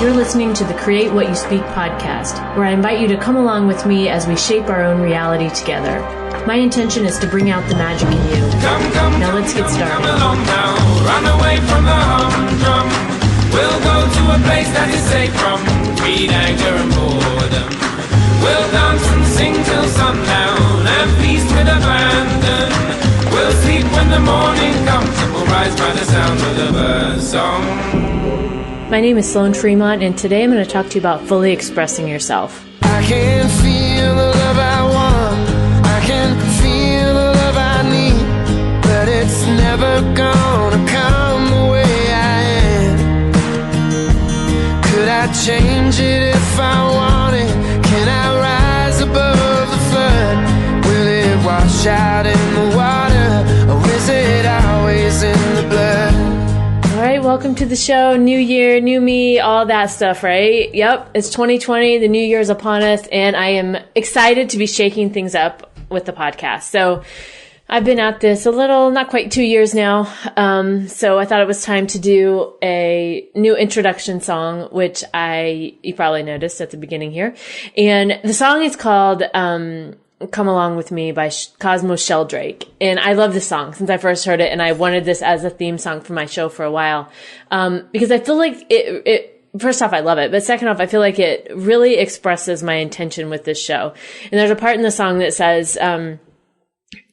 You're listening to the Create What You Speak podcast, where I invite you to come along with me as we shape our own reality together. My intention is to bring out the magic in you. Now let's get started. Come along now, run away from the humdrum. We'll go to a place that is safe from greed, anger and boredom. We'll dance and sing till sundown and feast with abandon. We'll sleep when the morning comes and we'll rise by the sound of the bird song. My name is Sloan Fremont, and today I'm going to talk to you about fully expressing yourself. I can feel the love I want, I can feel the love I need, but it's never gonna come the way I am. Could I change it if I wanted? Can I rise above the flood? Will it wash out in the water, or is it always in the blood? All right, welcome to the show. New year, new me, all that stuff, right? Yep, it's 2020. The new year's upon us, and I am excited to be shaking things up with the podcast. So I've been at this a little, not quite 2 years now. So I thought it was time to do a new introduction song, which you probably noticed at the beginning here. And the song is called, Come Along With Me by Cosmo Sheldrake. And I love this song since I first heard it, and I wanted this as a theme song for my show for a while. Because I feel like it first off, I love it, but second off, I feel like it really expresses my intention with this show. And there's a part in the song that says,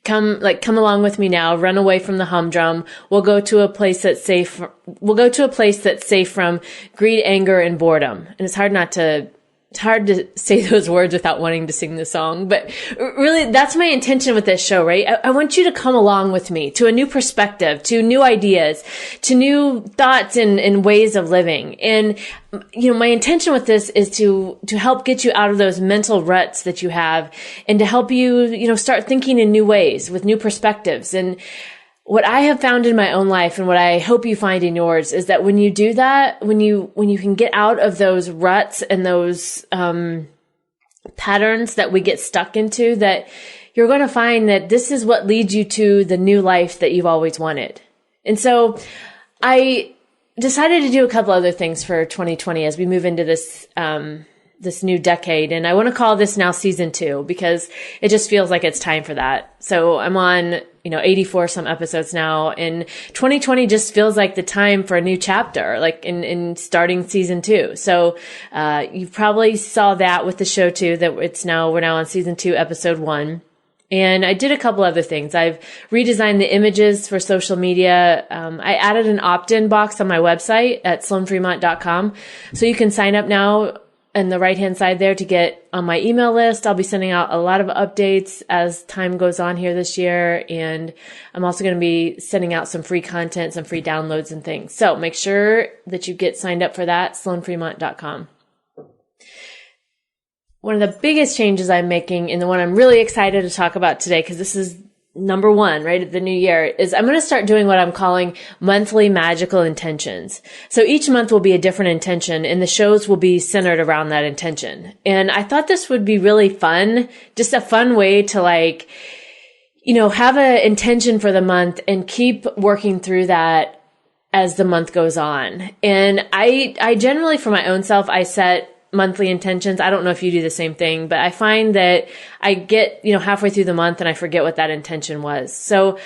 come along with me now, run away from the humdrum. We'll go to a place that's safe. We'll go to a place that's safe from greed, anger, and boredom. And it's hard to say those words without wanting to sing the song, but really that's my intention with this show, right? I want you to come along with me to a new perspective, to new ideas, to new thoughts and ways of living. And, my intention with this is to help get you out of those mental ruts that you have and to help you, start thinking in new ways with new perspectives. And what I have found in my own life and what I hope you find in yours is that when you do that, when you can get out of those ruts and those patterns that we get stuck into, that you're going to find that this is what leads you to the new life that you've always wanted. And so I decided to do a couple other things for 2020 as we move into this new decade. And I want to call this now season 2 because it just feels like it's time for that. So I'm on 84 some episodes now, and 2020 just feels like the time for a new chapter, like in starting season 2. So, you probably saw that with the show too, that we're now on season 2, episode 1. And I did a couple other things. I've redesigned the images for social media. I added an opt-in box on my website at sloanfremont.com. So you can sign up now on the right-hand side there to get on my email list. I'll be sending out a lot of updates as time goes on here this year. And I'm also going to be sending out some free content, some free downloads and things. So make sure that you get signed up for that, sloanfremont.com. One of the biggest changes I'm making, and the one I'm really excited to talk about today, because this is number 1, right, at the new year, is I'm going to start doing what I'm calling monthly magical intentions. So each month will be a different intention, and the shows will be centered around that intention. And I thought this would be really fun, just a fun way to have an intention for the month and keep working through that as the month goes on. And I generally, for my own self, I set monthly intentions. I don't know if you do the same thing, but I find that I get, halfway through the month and I forget what that intention was. So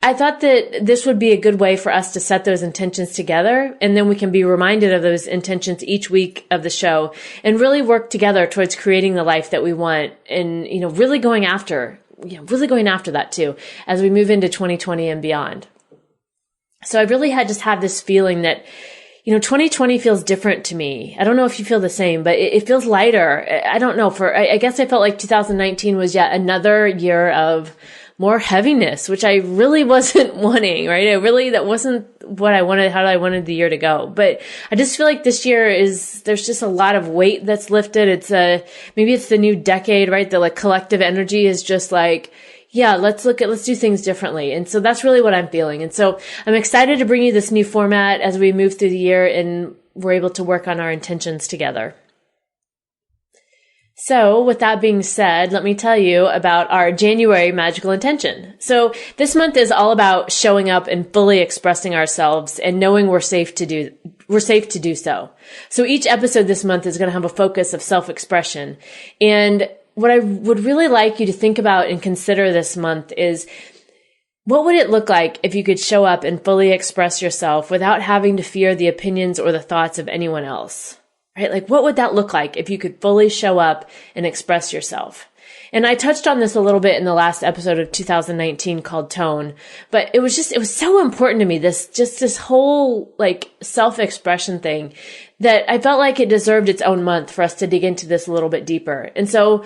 I thought that this would be a good way for us to set those intentions together. And then we can be reminded of those intentions each week of the show and really work together towards creating the life that we want. And, really going after that too, as we move into 2020 and beyond. So I really had this feeling that 2020 feels different to me. I don't know if you feel the same, but it feels lighter. I don't know. I guess I felt like 2019 was yet another year of more heaviness, which I really wasn't wanting, right? That wasn't what I wanted, how I wanted the year to go. But I just feel like this year there's just a lot of weight that's lifted. Maybe it's the new decade, right? The collective energy is just let's do things differently. And so that's really what I'm feeling. And so I'm excited to bring you this new format as we move through the year and we're able to work on our intentions together. So with that being said, let me tell you about our January magical intention. So this month is all about showing up and fully expressing ourselves and knowing we're safe to do we're safe to do so. So each episode this month is going to have a focus of self-expression. And what I would really like you to think about and consider this month is, what would it look like if you could show up and fully express yourself without having to fear the opinions or the thoughts of anyone else? Right? Like, what would that look like if you could fully show up and express yourself? And I touched on this a little bit in the last episode of 2019 called Tone, but it was so important to me, this whole like self-expression thing, that I felt like it deserved its own month for us to dig into this a little bit deeper. And so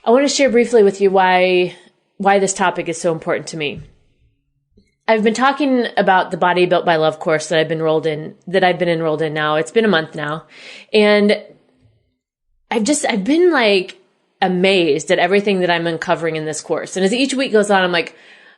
I want to share briefly with you why this topic is so important to me. I've been talking about the Body Built by Love course that I've been enrolled in now. It's been a month now. And I've been like amazed at everything that I'm uncovering in this course. And as each week goes on, I'm like,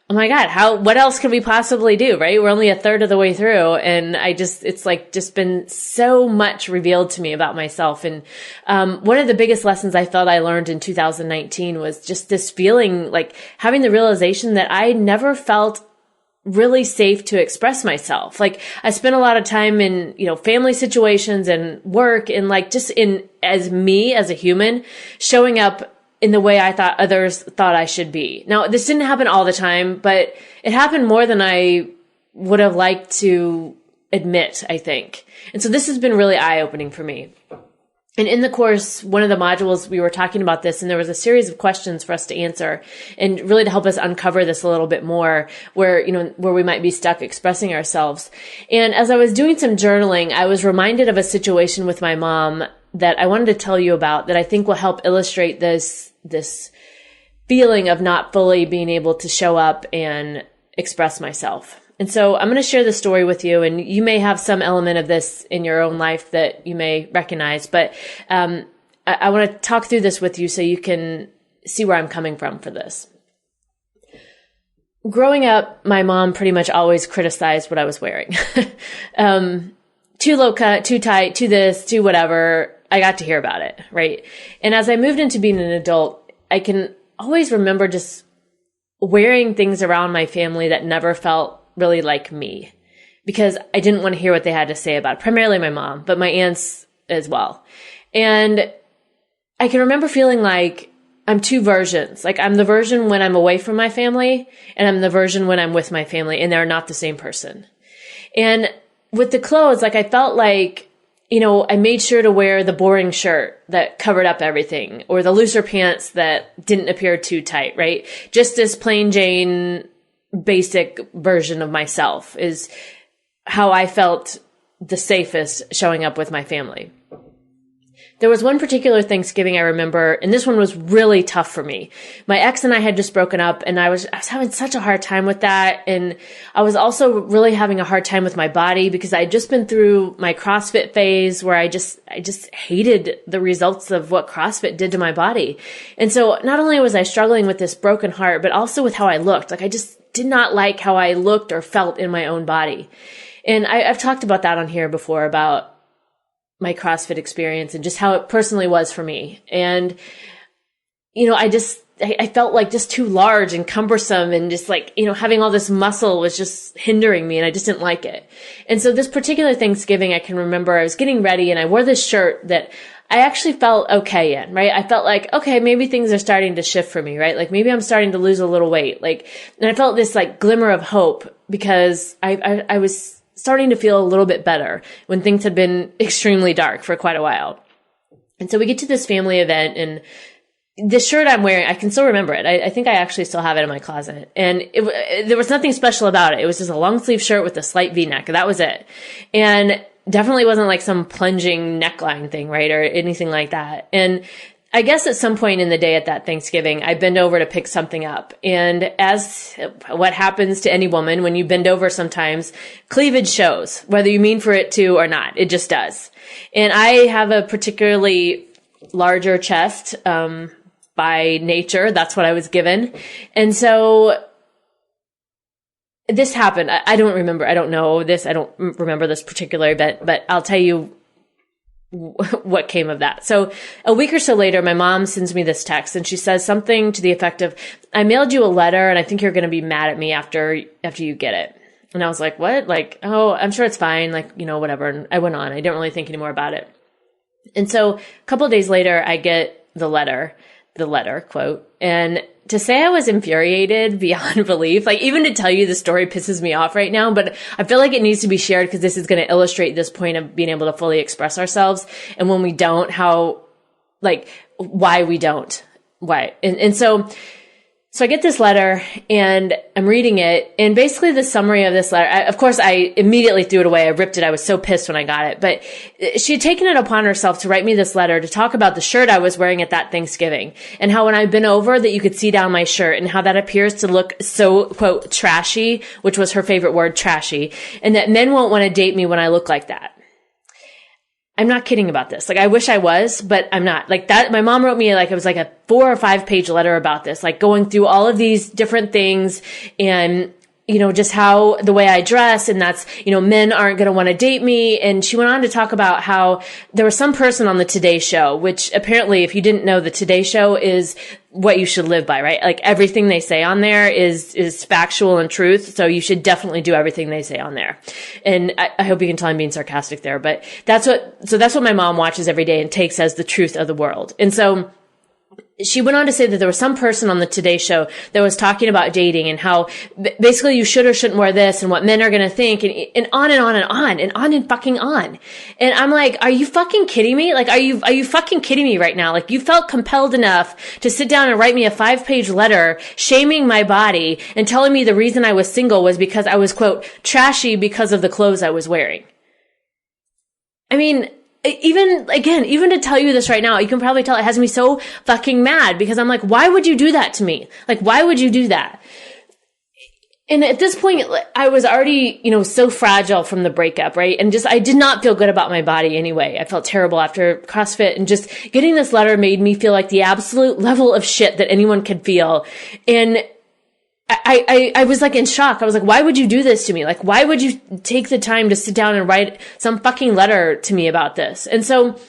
oh my God, what else could we possibly do? Right? We're only a third of the way through. And it's like just been so much revealed to me about myself. And, one of the biggest lessons I felt I learned in 2019 was just this feeling, like having the realization that I never felt really safe to express myself. Like, I spent a lot of time in, family situations and work, and like just as me as a human, showing up in the way I thought others thought I should be. Now, this didn't happen all the time, but it happened more than I would have liked to admit, I think. And so this has been really eye-opening for me. And in the course, one of the modules, we were talking about this, and there was a series of questions for us to answer, and really to help us uncover this a little bit more, where we might be stuck expressing ourselves. And as I was doing some journaling, I was reminded of a situation with my mom that I wanted to tell you about, that I think will help illustrate this feeling of not fully being able to show up and express myself. And so I'm going to share the story with you, and you may have some element of this in your own life that you may recognize, but I want to talk through this with you so you can see where I'm coming from for this. Growing up, my mom pretty much always criticized what I was wearing. Too low cut, too tight, too this, too whatever. I got to hear about it, right? And as I moved into being an adult, I can always remember just wearing things around my family that never felt really like me, because I didn't want to hear what they had to say about it. Primarily my mom, but my aunts as well. And I can remember feeling like I'm two versions. Like, I'm the version when I'm away from my family, and I'm the version when I'm with my family, and they're not the same person. And with the clothes, like, I felt like, I made sure to wear the boring shirt that covered up everything, or the looser pants that didn't appear too tight, right? Just this plain Jane basic version of myself is how I felt the safest showing up with my family. There was one particular Thanksgiving I remember, and this one was really tough for me. My ex and I had just broken up, and I was having such a hard time with that. And I was also really having a hard time with my body, because I'd just been through my CrossFit phase where I just hated the results of what CrossFit did to my body. And so not only was I struggling with this broken heart, but also with how I looked. Like, I just did not like how I looked or felt in my own body. And I've talked about that on here before, about my CrossFit experience and just how it personally was for me. And, I felt like just too large and cumbersome, and just like, having all this muscle was just hindering me, and I just didn't like it. And so this particular Thanksgiving, I can remember I was getting ready, and I wore this shirt that I actually felt okay in, right? I felt like, okay, maybe things are starting to shift for me, right? Like, maybe I'm starting to lose a little weight. Like, and I felt this like glimmer of hope, because I was starting to feel a little bit better when things had been extremely dark for quite a while. And so we get to this family event, and this shirt I'm wearing, I can still remember it. I think I actually still have it in my closet. And there was nothing special about it. It was just a long sleeve shirt with a slight V-neck. That was it. And definitely wasn't like some plunging neckline thing, right? Or anything like that. And I guess at some point in the day at that Thanksgiving, I bend over to pick something up. And as what happens to any woman, when you bend over sometimes, cleavage shows, whether you mean for it to or not. It just does. And I have a particularly larger chest, by nature. That's what I was given. And so this happened. I don't remember. I don't know this. I don't remember this particular event, but I'll tell you what came of that. So a week or so later, my mom sends me this text, and she says something to the effect of, I mailed you a letter, and I think you're going to be mad at me after you get it. And I was like, what? Like, oh, I'm sure it's fine. Like, whatever. And I went on. I didn't really think anymore about it. And so a couple of days later, I get the letter, quote, and to say I was infuriated beyond belief, like even to tell you the story pisses me off right now, but I feel like it needs to be shared because this is going to illustrate this point of being able to fully express ourselves. And when we don't, why we don't, why. And so I get this letter and I'm reading it, and basically the summary of this letter, of course I immediately threw it away. I ripped it. I was so pissed when I got it, but she had taken it upon herself to write me this letter to talk about the shirt I was wearing at that Thanksgiving, and how when I've been over that you could see down my shirt, and how that appears to look so, quote, trashy, which was her favorite word, trashy, and that men won't want to date me when I look like that. I'm not kidding about this. Like, I wish I was, but I'm not. Like that, my mom wrote me like, it was like a 4 or 5 page letter about this, like going through all of these different things and, just how the way I dress, and that's, men aren't going to want to date me. And she went on to talk about how there was some person on the Today Show, which apparently, if you didn't know, the Today Show is what you should live by, right? Like everything they say on there is factual and truth. So you should definitely do everything they say on there. And I hope you can tell I'm being sarcastic there, but that's what my mom watches every day and takes as the truth of the world. And so she went on to say that there was some person on the Today Show that was talking about dating and how basically you should or shouldn't wear this and what men are going to think, and on and on and on and on and fucking on. And I'm like, are you fucking kidding me? Like, are you fucking kidding me right now? Like, you felt compelled enough to sit down and write me a 5-page letter shaming my body and telling me the reason I was single was because I was, quote, trashy because of the clothes I was wearing. I mean, even to tell you this right now, you can probably tell it has me so fucking mad, because I'm like, why would you do that to me? Like, why would you do that? And at this point, I was already, so fragile from the breakup, right? And I did not feel good about my body anyway. I felt terrible after CrossFit, and just getting this letter made me feel like the absolute level of shit that anyone could feel. And I was like in shock. I was like, why would you do this to me? Like, why would you take the time to sit down and write some fucking letter to me about this? And so,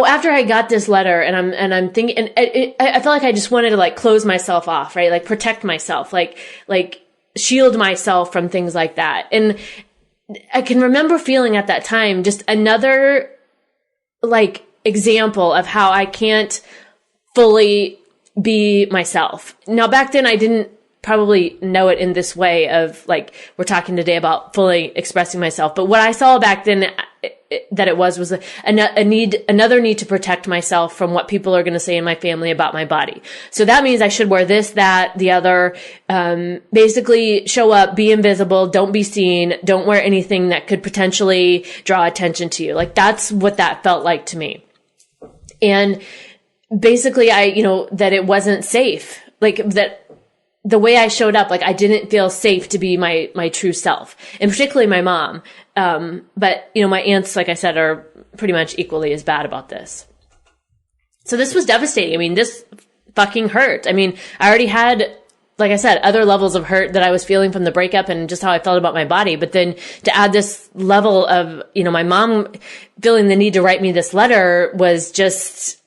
after I got this letter and I'm thinking, and I felt like I just wanted to like close myself off, right? Like protect myself, like shield myself from things like that. And I can remember feeling at that time just another like example of how I can't fully be myself. Now, back then I didn't probably know it in this way of like, we're talking today about fully expressing myself. But what I saw back then that it was another need to protect myself from what people are going to say in my family about my body. So that means I should wear this, that, the other, basically show up, be invisible, don't be seen, don't wear anything that could potentially draw attention to you. Like, that's what that felt like to me. And basically that it wasn't safe, like that the way I showed up, like I didn't feel safe to be my true self, and particularly my mom. But my aunts, like I said, are pretty much equally as bad about this. So this was devastating. I mean, this fucking hurt. I mean, I already had, like I said, other levels of hurt that I was feeling from the breakup and just how I felt about my body. But then to add this level of, my mom feeling the need to write me this letter was just,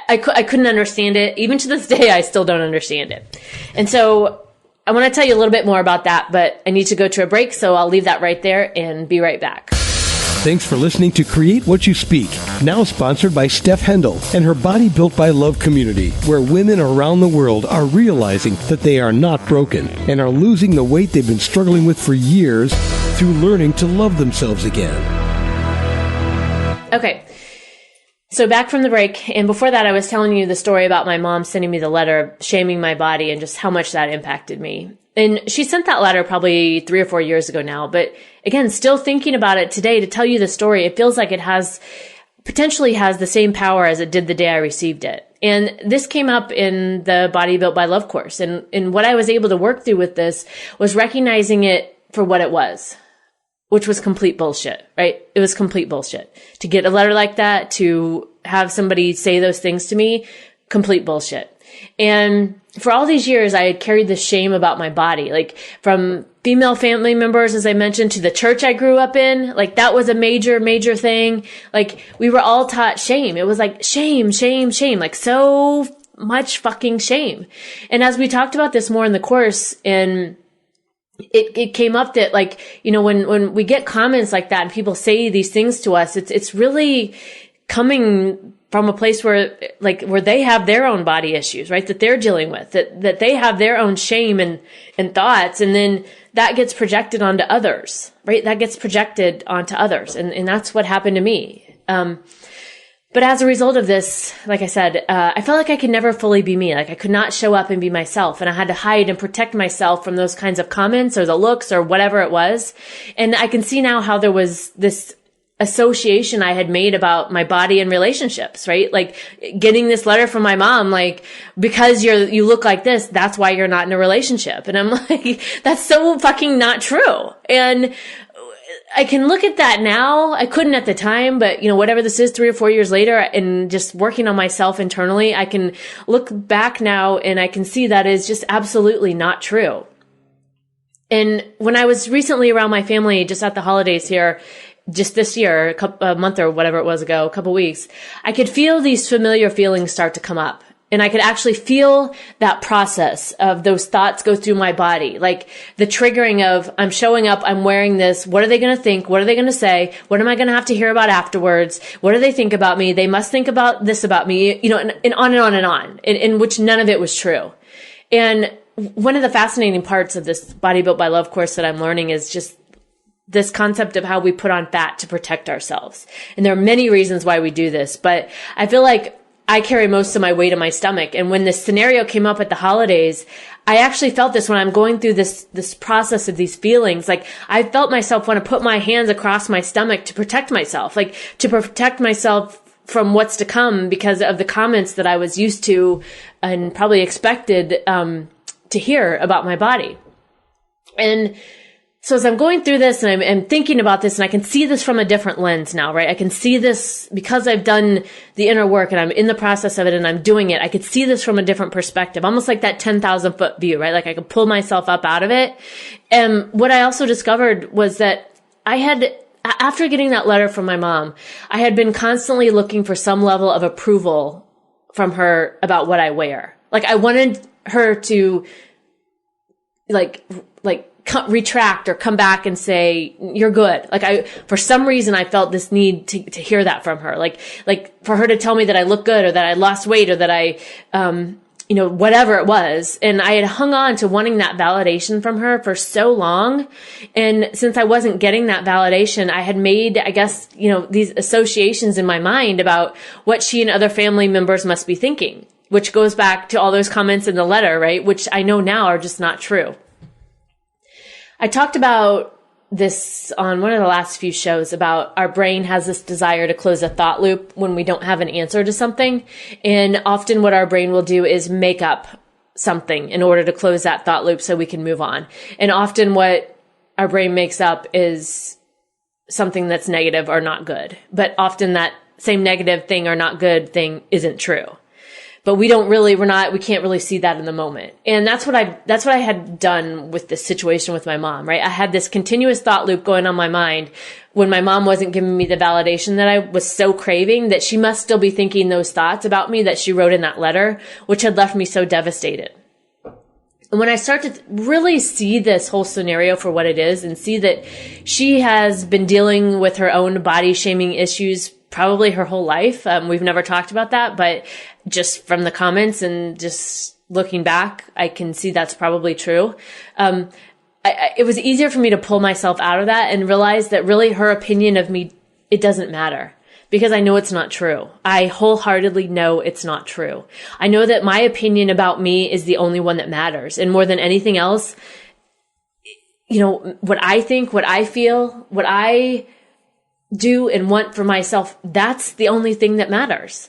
I couldn't understand it. Even to this day, I still don't understand it. And so I want to tell you a little bit more about that, but I need to go to a break, so I'll leave that right there and be right back. Thanks for listening to Create What You Speak, now sponsored by Steph Hendel and her Body Built by Love community, where women around the world are realizing that they are not broken and are losing the weight they've been struggling with for years through learning to love themselves again. Okay. So back from the break, and before that, I was telling you the story about my mom sending me the letter shaming my body and just how much that impacted me. And she sent that letter probably 3 or 4 years ago now. But again, still thinking about it today to tell you the story, it feels like it potentially has the same power as it did the day I received it. And this came up in the Body Built by Love course. And what I was able to work through with this was recognizing it for what it was, which was complete bullshit, right? It was complete bullshit. To get a letter like that, to have somebody say those things to me, complete bullshit. And for all these years, I had carried this shame about my body, like from female family members, as I mentioned, to the church I grew up in. Like that was a major, major thing. Like we were all taught shame. It was like shame, shame, shame, like so much fucking shame. And as we talked about this more in the course, and it came up that like, when we get comments like that and people say these things to us, it's really coming from a place where they have their own body issues, right? That they're dealing with, that they have their own shame and thoughts. And then that gets projected onto others, right? That gets projected onto others. And that's what happened to me. But as a result of this, like I said, I felt like I could never fully be me. Like I could not show up and be myself, and I had to hide and protect myself from those kinds of comments or the looks or whatever it was. And I can see now how there was this association I had made about my body and relationships, right? Like getting this letter from my mom, like, because you look like this, that's why you're not in a relationship. And I'm like, that's so fucking not true. And I can look at that now. I couldn't at the time, but whatever this is 3 or 4 years later and just working on myself internally, I can look back now and I can see that is just absolutely not true. And when I was recently around my family, just at the holidays here, just this year, a month or whatever it was ago, a couple weeks, I could feel these familiar feelings start to come up. And I could actually feel that process of those thoughts go through my body. Like the triggering of, I'm showing up, I'm wearing this. What are they going to think? What are they going to say? What am I going to have to hear about afterwards? What do they think about me? They must think about this about me, and on and on and on, in which none of it was true. And one of the fascinating parts of this Body Built by Love course that I'm learning is just this concept of how we put on fat to protect ourselves. And there are many reasons why we do this, but I feel like I carry most of my weight in my stomach. And when this scenario came up at the holidays, I actually felt this when I'm going through this process of these feelings. Like I felt myself want to put my hands across my stomach to protect myself, like to protect myself from what's to come because of the comments that I was used to and probably expected to hear about my body. And so as I'm going through this and I'm thinking about this, and I can see this from a different lens now, right? I can see this because I've done the inner work and I'm in the process of it and I'm doing it. I could see this from a different perspective, almost like that 10,000 foot view, right? Like I could pull myself up out of it. And what I also discovered was that after getting that letter from my mom, I had been constantly looking for some level of approval from her about what I wear. Like I wanted her to retract or come back and say, you're good. Like for some reason, I felt this need to hear that from her. Like for her to tell me that I look good or that I lost weight or that I, whatever it was. And I had hung on to wanting that validation from her for so long. And since I wasn't getting that validation, I had made, I guess, these associations in my mind about what she and other family members must be thinking, which goes back to all those comments in the letter, right? Which I know now are just not true. I talked about this on one of the last few shows about our brain has this desire to close a thought loop when we don't have an answer to something. And often what our brain will do is make up something in order to close that thought loop so we can move on. And often what our brain makes up is something that's negative or not good. But often that same negative thing or not good thing isn't true. But we can't really see that in the moment. And that's what I had done with this situation with my mom, right? I had this continuous thought loop going on my mind when my mom wasn't giving me the validation that I was so craving, that she must still be thinking those thoughts about me that she wrote in that letter, which had left me so devastated. And when I start to really see this whole scenario for what it is and see that she has been dealing with her own body shaming issues probably her whole life. We've never talked about that, but just from the comments and just looking back, I can see that's probably true. It was easier for me to pull myself out of that and realize that really her opinion of me, it doesn't matter because I know it's not true. I wholeheartedly know it's not true. I know that my opinion about me is the only one that matters. And more than anything else, what I think, what I feel, what I do and want for myself, that's the only thing that matters.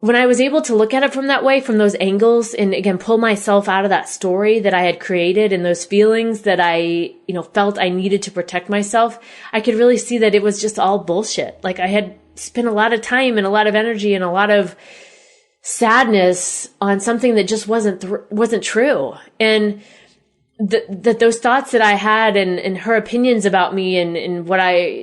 When I was able to look at it from that way, from those angles, and again, pull myself out of that story that I had created and those feelings that I, felt I needed to protect myself, I could really see that it was just all bullshit. Like I had spent a lot of time and a lot of energy and a lot of sadness on something that just wasn't true. And that those thoughts that I had and her opinions about me and what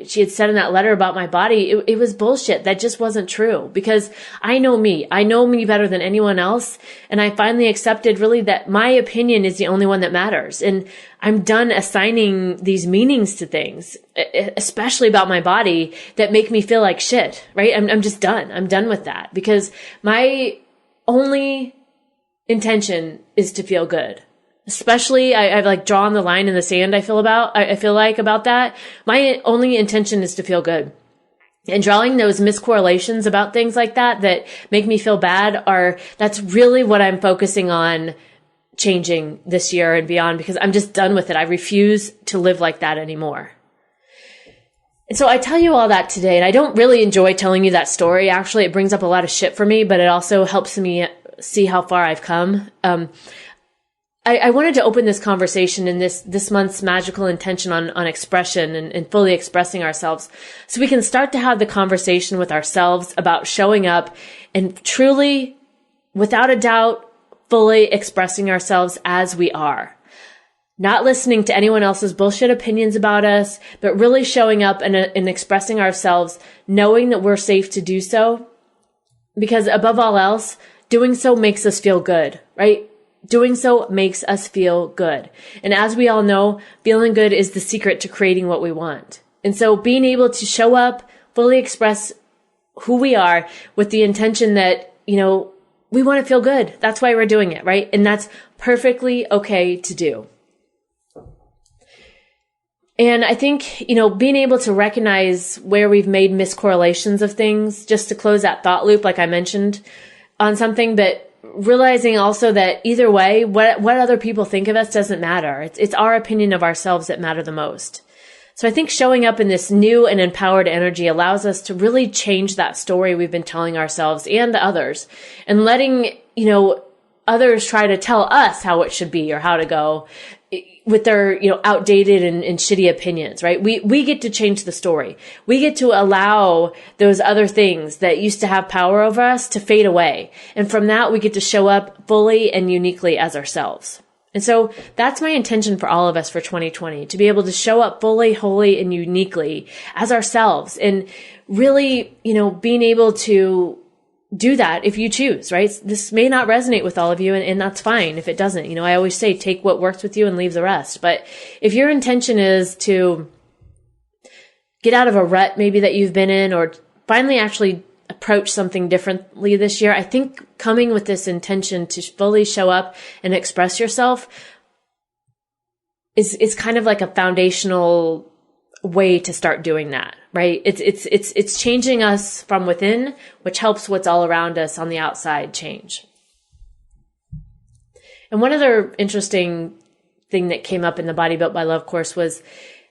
she had said in that letter about my body, it was bullshit. That just wasn't true, because I know me. I know me better than anyone else. And I finally accepted really that my opinion is the only one that matters. And I'm done assigning these meanings to things, especially about my body, that make me feel like shit, right? I'm just done. I'm done with that, because my only intention is to feel good. Especially, I've like drawn the line in the sand. I feel like about that. My only intention is to feel good. And drawing those miscorrelations about things like that make me feel bad that's really what I'm focusing on changing this year and beyond, because I'm just done with it. I refuse to live like that anymore. And so I tell you all that today, and I don't really enjoy telling you that story. Actually, it brings up a lot of shit for me, but it also helps me see how far I've come. I wanted to open this conversation in this month's magical intention on expression and fully expressing ourselves, so we can start to have the conversation with ourselves about showing up and truly, without a doubt, fully expressing ourselves as we are. Not listening to anyone else's bullshit opinions about us, but really showing up and expressing ourselves, knowing that we're safe to do so. Because above all else, doing so makes us feel good, right? Doing so makes us feel good. And as we all know, feeling good is the secret to creating what we want. And so being able to show up, fully express who we are with the intention that, we want to feel good. That's why we're doing it, right? And that's perfectly okay to do. And I think, being able to recognize where we've made miscorrelations of things, just to close that thought loop, like I mentioned, on something, but realizing also that either way, what other people think of us doesn't matter. It's our opinion of ourselves that matter the most. So I think showing up in this new and empowered energy allows us to really change that story we've been telling ourselves and others, and letting, others try to tell us how it should be or how to go with their, outdated and shitty opinions, right? We get to change the story. We get to allow those other things that used to have power over us to fade away. And from that, we get to show up fully and uniquely as ourselves. And so that's my intention for all of us for 2020, to be able to show up fully, wholly, and uniquely as ourselves, and really, being able to do that if you choose, right? This may not resonate with all of you, and that's fine if it doesn't. I always say, take what works with you and leave the rest. But if your intention is to get out of a rut maybe that you've been in, or finally actually approach something differently this year, I think coming with this intention to fully show up and express yourself is kind of like a foundational way to start doing that, right? It's changing us from within, which helps what's all around us on the outside change. And one other interesting thing that came up in the Body Built by Love course was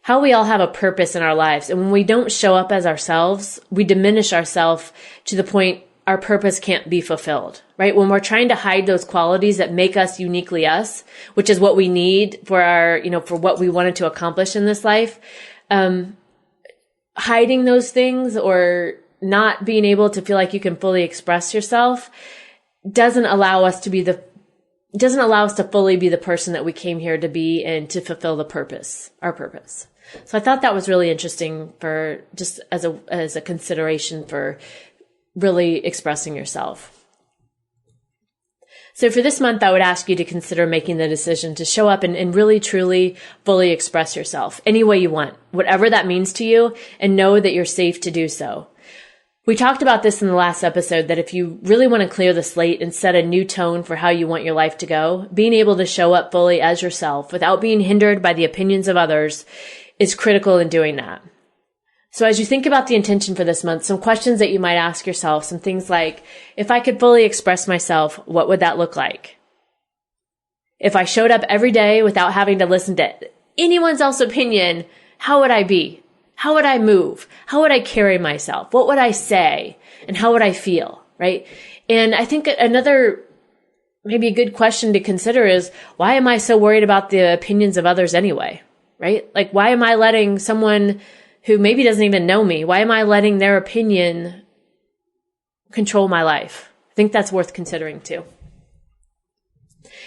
how we all have a purpose in our lives. And when we don't show up as ourselves, we diminish ourselves to the point our purpose can't be fulfilled, right? When we're trying to hide those qualities that make us uniquely us, which is what we need for our, for what we wanted to accomplish in this life, hiding those things or not being able to feel like you can fully express yourself doesn't allow us to fully be the person that we came here to be and to fulfill our purpose. So I thought that was really interesting for just as a consideration for really expressing yourself. So for this month, I would ask you to consider making the decision to show up and really, truly, fully express yourself any way you want, whatever that means to you, and know that you're safe to do so. We talked about this in the last episode, that if you really want to clear the slate and set a new tone for how you want your life to go, being able to show up fully as yourself without being hindered by the opinions of others is critical in doing that. So as you think about the intention for this month, some questions that you might ask yourself, some things like, if I could fully express myself, what would that look like? If I showed up every day without having to listen to anyone's else opinion, how would I be? How would I move? How would I carry myself? What would I say? And how would I feel? Right? And I think another maybe a good question to consider is, why am I so worried about the opinions of others anyway? Right? Like, why am I letting someone who maybe doesn't even know me, why am I letting their opinion control my life? I think that's worth considering too.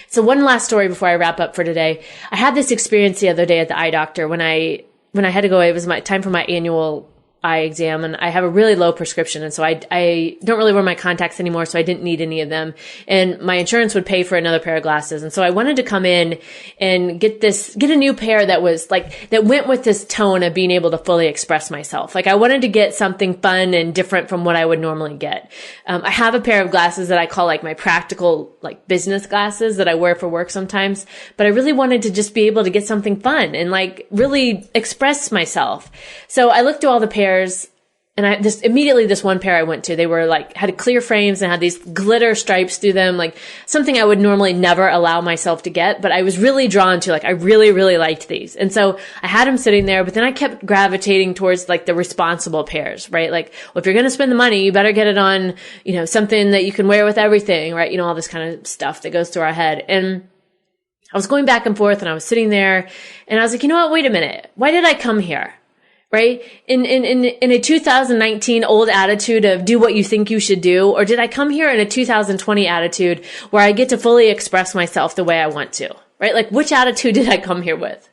So one last story before I wrap up for today. I had this experience the other day at the eye doctor when I had to go. It was my time for my annual eye exam, and I have a really low prescription. And so I don't really wear my contacts anymore. So I didn't need any of them, and my insurance would pay for another pair of glasses. And so I wanted to come in and get a new pair that was like, that went with this tone of being able to fully express myself. Like I wanted to get something fun and different from what I would normally get. I have a pair of glasses that I call like my practical, like business glasses that I wear for work sometimes, but I really wanted to just be able to get something fun and like really express myself. So I looked through all the pairs. And this one pair I went to, they were like, had clear frames and had these glitter stripes through them, like something I would normally never allow myself to get, but I was really drawn to, like, I really, really liked these. And so I had them sitting there, but then I kept gravitating towards like the responsible pairs, right? Like, well, if you're going to spend the money, you better get it on, something that you can wear with everything, right? All this kind of stuff that goes through our head. And I was going back and forth and I was sitting there and I was like, you know what? Wait a minute. Why did I come here? Right? In a 2019 old attitude of do what you think you should do, or did I come here in a 2020 attitude where I get to fully express myself the way I want to, right? Like which attitude did I come here with?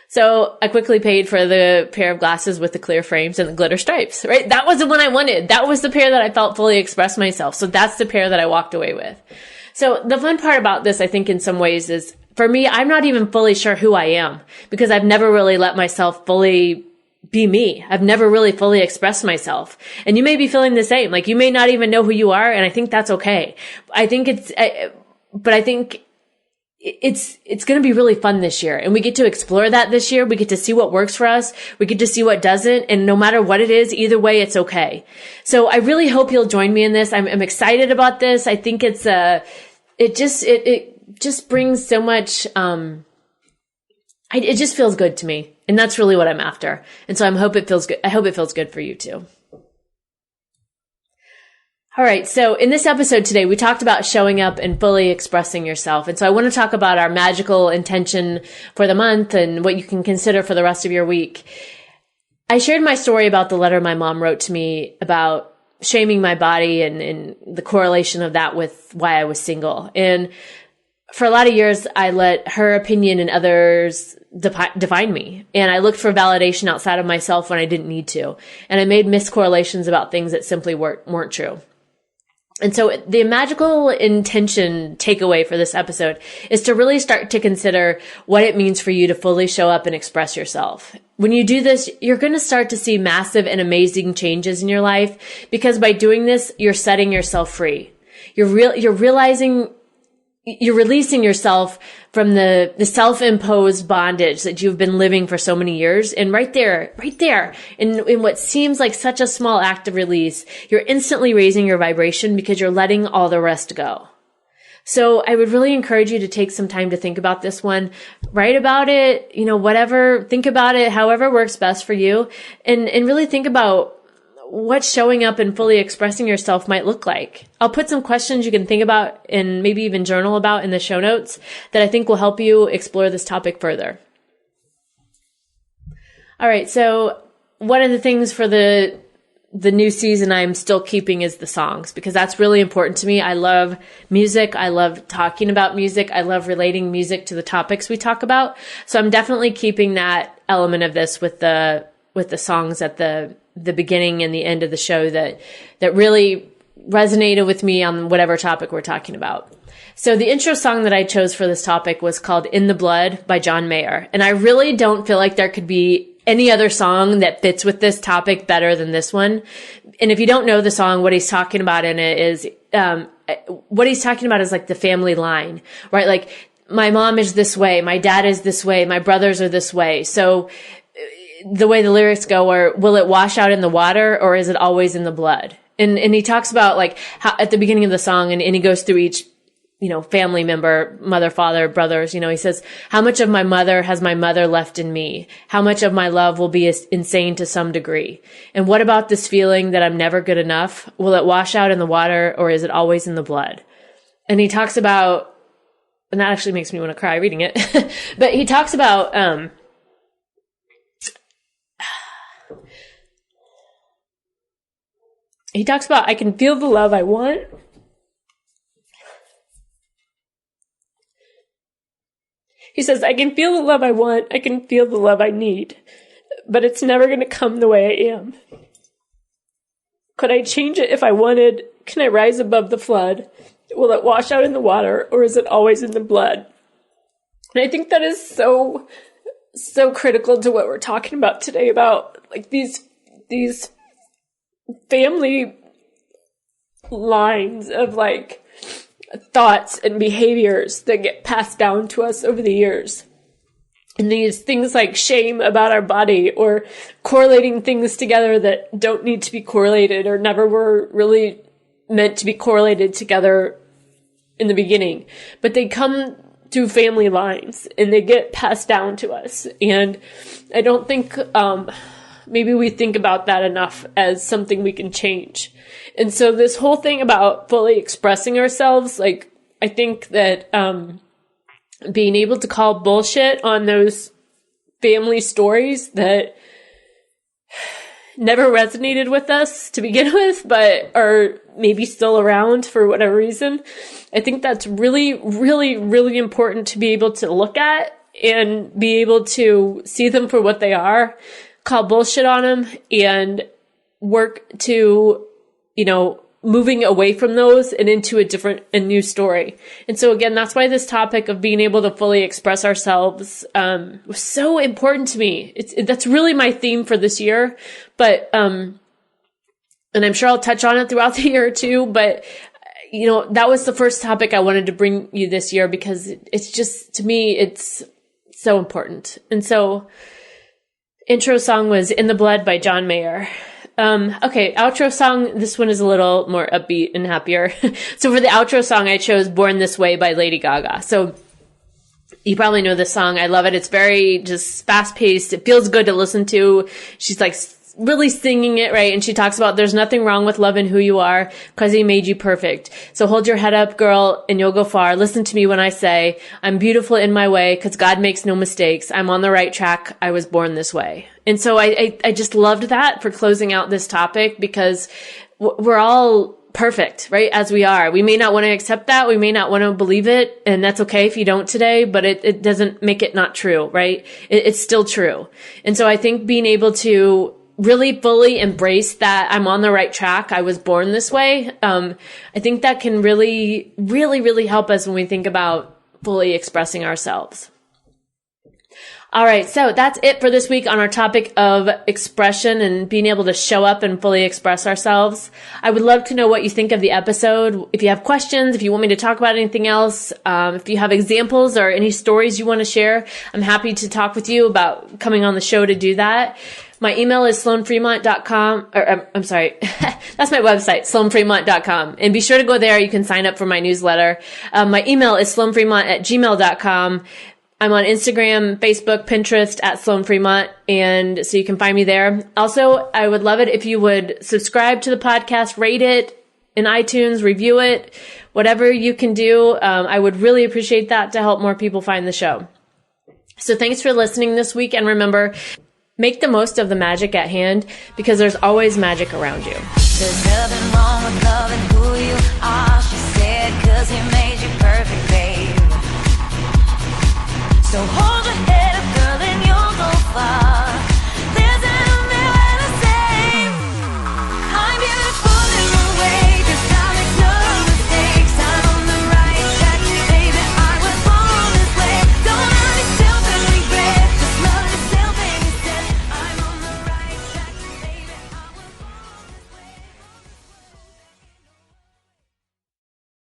So I quickly paid for the pair of glasses with the clear frames and the glitter stripes, right? That was the one I wanted. That was the pair that I felt fully expressed myself. So that's the pair that I walked away with. So the fun part about this, I think in some ways is for me, I'm not even fully sure who I am because I've never really let myself fully be me. I've never really fully expressed myself. And you may be feeling the same. Like you may not even know who you are. And I think that's okay. I think it's going to be really fun this year. And we get to explore that this year. We get to see what works for us. We get to see what doesn't. And no matter what it is, either way, it's okay. So I really hope you'll join me in this. I'm excited about this. I think it just brings so much, it just feels good to me. And that's really what I'm after. And so I hope it feels good. I hope it feels good for you too. All right. So in this episode today, we talked about showing up and fully expressing yourself. And so I want to talk about our magical intention for the month and what you can consider for the rest of your week. I shared my story about the letter my mom wrote to me about shaming my body and the correlation of that with why I was single. And for a lot of years, I let her opinion and others define me. And I looked for validation outside of myself when I didn't need to. And I made miscorrelations about things that simply weren't true. And so the magical intention takeaway for this episode is to really start to consider what it means for you to fully show up and express yourself. When you do this, you're going to start to see massive and amazing changes in your life because by doing this, you're setting yourself free. You're releasing yourself from the self-imposed bondage that you've been living for so many years. And right there, in what seems like such a small act of release, you're instantly raising your vibration because you're letting all the rest go. So I would really encourage you to take some time to think about this one, write about it, whatever, think about it, however works best for you, and really think about what showing up and fully expressing yourself might look like. I'll put some questions you can think about and maybe even journal about in the show notes that I think will help you explore this topic further. All right. So one of the things for the new season I'm still keeping is the songs because that's really important to me. I love music. I love talking about music. I love relating music to the topics we talk about. So I'm definitely keeping that element of this with the songs at the beginning and the end of the show that really resonated with me on whatever topic we're talking about. So the intro song that I chose for this topic was called In the Blood by John Mayer. And I really don't feel like there could be any other song that fits with this topic better than this one. And if you don't know the song, what he's talking about in it is, like the family line, right? Like my mom is this way. My dad is this way. My brothers are this way. So the way the lyrics go are, will it wash out in the water or is it always in the blood? And he talks about like how at the beginning of the song and he goes through each, family member, mother, father, brothers, he says, how much of my mother has my mother left in me? How much of my love will be insane to some degree? And what about this feeling that I'm never good enough? Will it wash out in the water or is it always in the blood? And he talks about, and that actually makes me want to cry reading it, but he talks about, I can feel the love I want. He says, I can feel the love I want. I can feel the love I need, but it's never going to come the way I am. Could I change it if I wanted? Can I rise above the flood? Will it wash out in the water, or is it always in the blood? And I think that is so critical to what we're talking about today, about like these family lines of like thoughts and behaviors that get passed down to us over the years. And these things like shame about our body, or correlating things together that don't need to be correlated or never were really meant to be correlated together in the beginning. But they come through family lines and they get passed down to us. And I don't think maybe we think about that enough as something we can change. And so this whole thing about fully expressing ourselves, like, I think that being able to call bullshit on those family stories that never resonated with us to begin with, but are maybe still around for whatever reason, I think that's really, really, really important to be able to look at and be able to see them for what they are, call bullshit on them, and work to, moving away from those and into a new story. And so again, that's why this topic of being able to fully express ourselves was so important to me. That's really my theme for this year. But and I'm sure I'll touch on it throughout the year too. But that was the first topic I wanted to bring you this year, because it's just, to me, it's so important. And so intro song was In the Blood by John Mayer. Okay, outro song. This one is a little more upbeat and happier. So for the outro song, I chose Born This Way by Lady Gaga. So you probably know this song. I love it. It's very just fast paced. It feels good to listen to. She's like really singing it, right? And she talks about there's nothing wrong with loving who you are because he made you perfect. So hold your head up, girl, and you'll go far. Listen to me when I say I'm beautiful in my way because God makes no mistakes. I'm on the right track. I was born this way. And so I just loved that for closing out this topic, because we're all perfect, right? As we are. We may not want to accept that. We may not want to believe it. And that's okay if you don't today, but it doesn't make it not true, right? It's still true. And so I think being able to really fully embrace that I'm on the right track, I was born this way, I think that can really, really, really help us when we think about fully expressing ourselves. All right, so that's it for this week on our topic of expression and being able to show up and fully express ourselves. I would love to know what you think of the episode. If you have questions, if you want me to talk about anything else, if you have examples or any stories you want to share, I'm happy to talk with you about coming on the show to do that. My email is sloanfremont.com, or I'm sorry, that's my website, sloanfremont.com. And be sure to go there. You can sign up for my newsletter. My email is sloanfremont@gmail.com. I'm on Instagram, Facebook, Pinterest at Sloan Fremont, and so you can find me there. Also, I would love it if you would subscribe to the podcast, rate it in iTunes, review it, whatever you can do. I would really appreciate that to help more people find the show. So thanks for listening this week, and remember, make the most of the magic at hand, because there's always magic around you. There's nothing wrong with loving who you are, she said, 'cause he made you perfect, babe. So hold your head up, girl, and you'll go far.